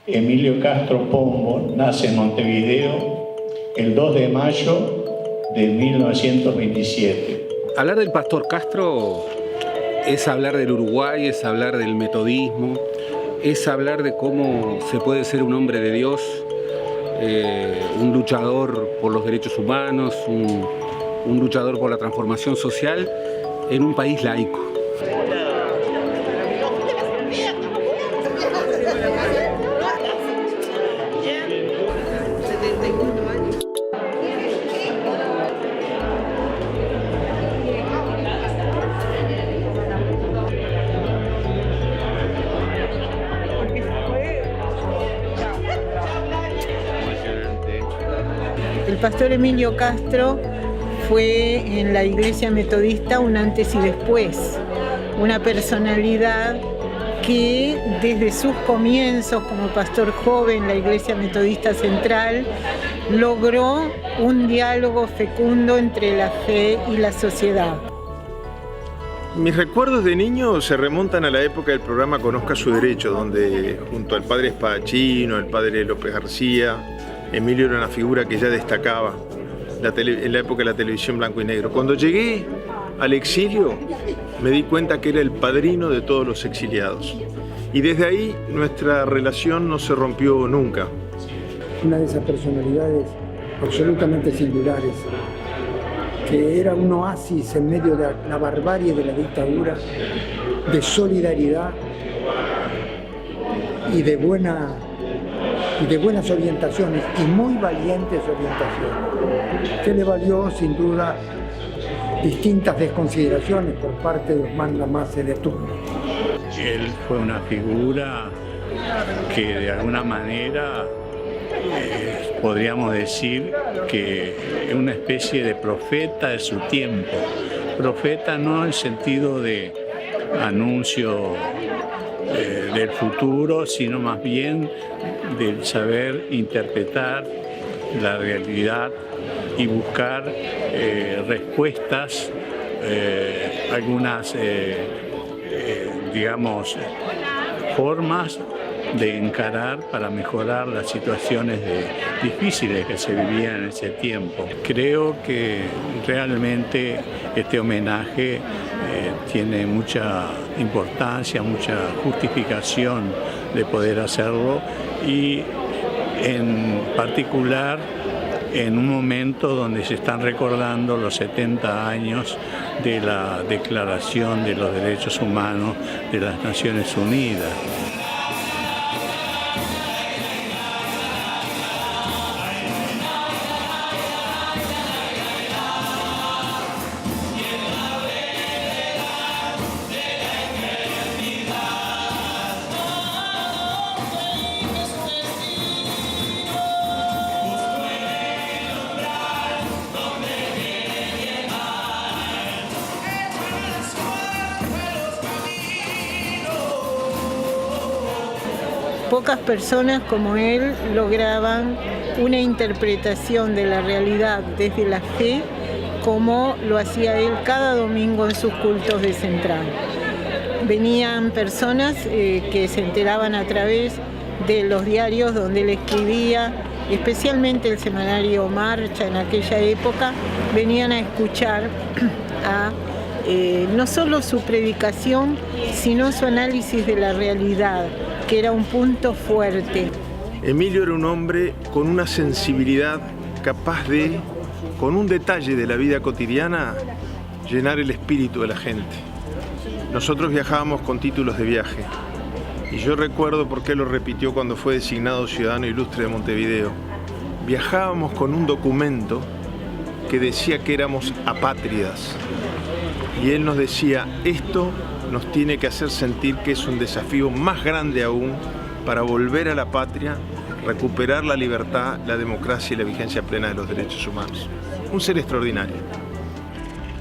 Emilio Castro Pombo nace en Montevideo el 2 de mayo de 1927. Hablar del Pastor Castro es hablar del Uruguay, es hablar del metodismo, es hablar de cómo se puede ser un hombre de Dios, un luchador por los derechos humanos, un luchador por la transformación social en un país laico. El pastor Emilio Castro fue en la iglesia metodista un antes y después, una personalidad que desde sus comienzos como pastor joven en la iglesia metodista central logró un diálogo fecundo entre la fe y la sociedad. Mis recuerdos de niño se remontan a la época del programa Conozca su Derecho, donde junto al padre Espadachino, al padre López García, Emilio era una figura que ya destacaba en la época de la televisión blanco y negro. Cuando llegué al exilio me di cuenta que era el padrino de todos los exiliados. Y desde ahí nuestra relación no se rompió nunca. Una de esas personalidades absolutamente singulares, que era un oasis en medio de la barbarie de la dictadura, de solidaridad y de buenas orientaciones, y muy valientes orientaciones, que le valió sin duda distintas desconsideraciones por parte de los mandamases de turno. Él fue una figura que de alguna manera podríamos decir que es una especie de profeta de su tiempo. Profeta no en el sentido de anuncio del futuro, sino más bien del saber interpretar la realidad y buscar respuestas, algunas, digamos, formas de encarar para mejorar las situaciones difíciles que se vivían en ese tiempo. Creo que realmente este homenaje tiene mucha importancia, mucha justificación de poder hacerlo, y en particular en un momento donde se están recordando los 70 años de la Declaración de los Derechos Humanos de las Naciones Unidas. Pocas personas como él lograban una interpretación de la realidad desde la fe como lo hacía él cada domingo en sus cultos de Central. Venían personas que se enteraban a través de los diarios donde él escribía, especialmente el semanario Marcha en aquella época, venían a escuchar no solo su predicación, sino su análisis de la realidad, que era un punto fuerte. Emilio era un hombre con una sensibilidad capaz de, con un detalle de la vida cotidiana, llenar el espíritu de la gente. Nosotros viajábamos con títulos de viaje, y yo recuerdo por qué lo repitió cuando fue designado ciudadano ilustre de Montevideo. Viajábamos con un documento que decía que éramos apátridas, y él nos decía: esto nos tiene que hacer sentir que es un desafío más grande aún para volver a la patria, recuperar la libertad, la democracia y la vigencia plena de los derechos humanos. Un ser extraordinario.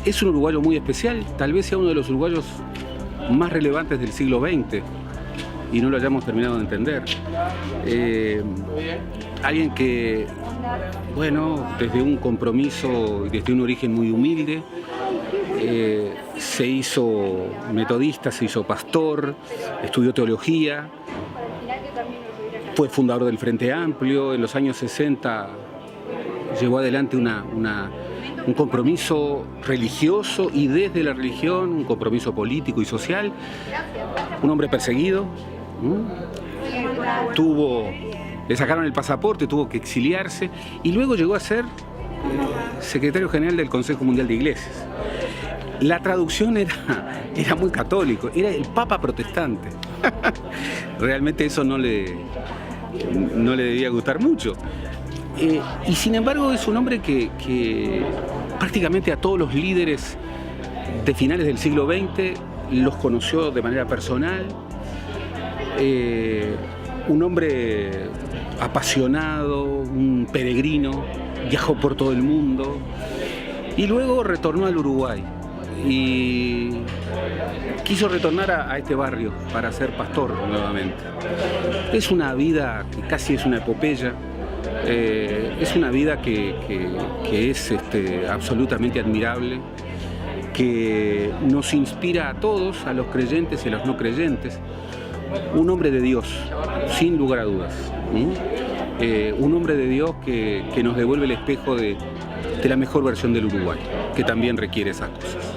Es un uruguayo muy especial, tal vez sea uno de los uruguayos más relevantes del siglo XX y no lo hayamos terminado de entender. Alguien que, bueno, desde un compromiso y desde un origen muy humilde, se hizo metodista, se hizo pastor, estudió teología, fue fundador del Frente Amplio. En los años 60 llevó adelante un compromiso religioso y desde la religión un compromiso político y social. Un hombre perseguido, le sacaron el pasaporte, tuvo que exiliarse y luego llegó a ser secretario general del Consejo Mundial de Iglesias. La traducción era muy católico, era el Papa protestante. Realmente eso no le debía gustar mucho. Y sin embargo es un hombre que prácticamente a todos los líderes de finales del siglo XX los conoció de manera personal. Un hombre apasionado, un peregrino, viajó por todo el mundo y luego retornó al Uruguay y quiso retornar a este barrio para ser pastor nuevamente. Es una vida que casi es una epopeya. Es una vida que es absolutamente admirable, que nos inspira a todos, a los creyentes y a los no creyentes. Un hombre de Dios, sin lugar a dudas. Un hombre de Dios que nos devuelve el espejo de la mejor versión del Uruguay, que también requiere esas cosas.